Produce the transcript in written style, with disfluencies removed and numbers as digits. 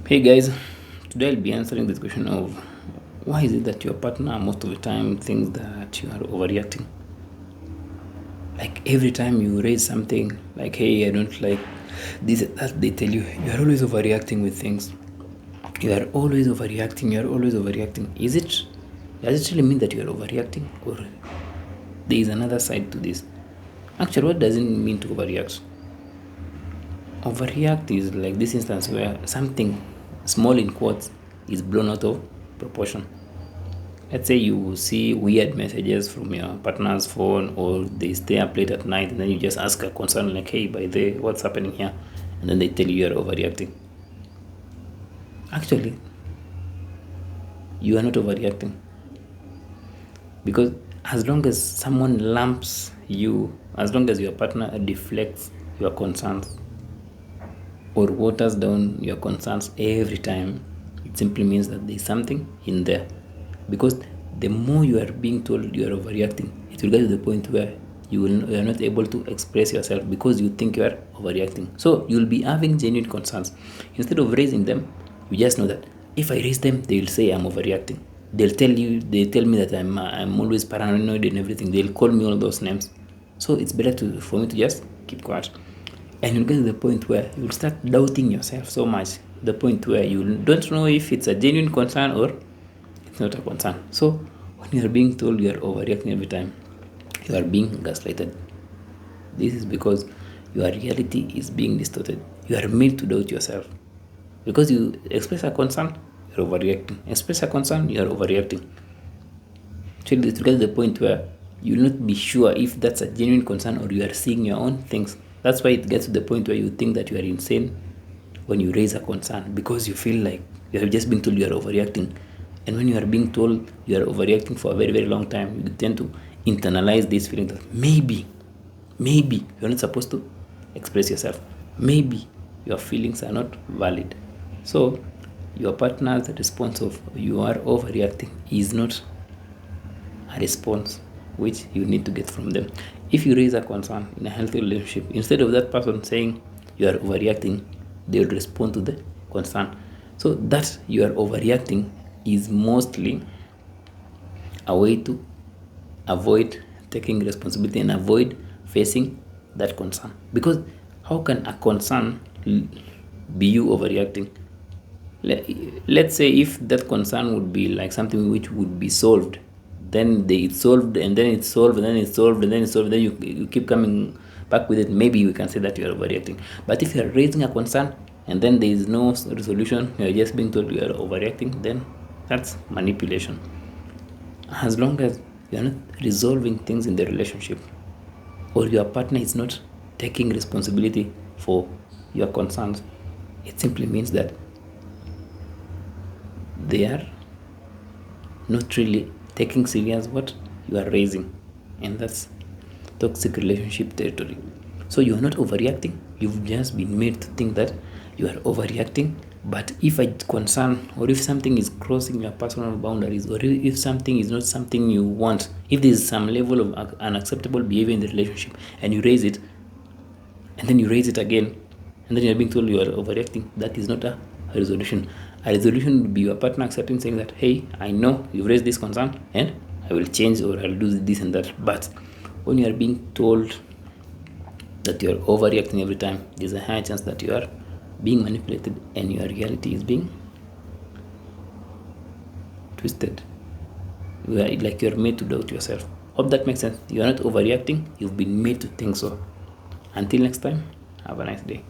Hey guys, today I'll be answering this question of why is it that your partner most of the time thinks that you are overreacting? Like every time you raise something like, hey, I don't like this, that, they tell you, you are always overreacting with things. You are always overreacting, you are always overreacting. Does it really mean that you are overreacting? Or there is another side to this? Actually, what does it mean to overreact? Overreact is like this instance where something small in quotes is blown out of proportion. Let's say you see weird messages from your partner's phone, or they stay up late at night, and then you just ask a concern like, hey, by the way, what's happening here? And then they tell you you're overreacting. Actually, you are not overreacting, because as long as someone lumps you, as long as your partner deflects your concerns or waters down your concerns every time, it simply means that there's something in there. Because the more you are being told you are overreacting, it will get to the point where you are not able to express yourself because you think you are overreacting. So you'll be having genuine concerns. Instead of raising them, you just know that if I raise them, they will say I'm overreacting. They tell me that I'm always paranoid and everything. They'll call me all those names. So it's better for me to just keep quiet. And you'll get to the point where you'll start doubting yourself so much, the point where you don't know if it's a genuine concern or it's not a concern. So when you are being told you are overreacting every time, you are being gaslighted. This is because your reality is being distorted. You are made to doubt yourself. Because you express a concern, you're overreacting. Express a concern, you are overreacting. So it will get to the point where you will not be sure if that's a genuine concern or you are seeing your own things. That's why it gets to the point where you think that you are insane when you raise a concern, because you feel like you have just been told you are overreacting. And when you are being told you are overreacting for a very, very long time, you tend to internalize this feeling that maybe you're not supposed to express yourself. Maybe your feelings are not valid. So your partner's response of you are overreacting is not a response which you need to get from them. If you raise a concern in a healthy relationship, instead of that person saying you are overreacting, they will respond to the concern. So that you are overreacting is mostly a way to avoid taking responsibility and avoid facing that concern. Because how can a concern be you overreacting? Let's say if that concern would be like something which would be solved, then it's solved, and then it's solved, and then it's solved, and then it's solved, then you keep coming back with it, maybe we can say that you are overreacting. But if you are raising a concern and then there is no resolution, you are just being told you are overreacting, then that's manipulation. As long as you are not resolving things in the relationship, or your partner is not taking responsibility for your concerns, it simply means that they are not really taking serious what you are raising, and that's toxic relationship territory. So you are not overreacting, you've just been made to think that you are overreacting. But if a concern, or if something is crossing your personal boundaries, or if something is not something you want, if there is some level of unacceptable behavior in the relationship, and you raise it, and then you raise it again, and then you're being told you are overreacting, that is not a resolution. A resolution would be your partner accepting, saying that, hey, I know you've raised this concern and I will change, or I'll do this and that. But when you are being told that you are overreacting every time, there's a high chance that you are being manipulated and your reality is being twisted. Like you're made to doubt yourself. Hope that makes sense. You are not overreacting, you've been made to think so. Until next time, have a nice day.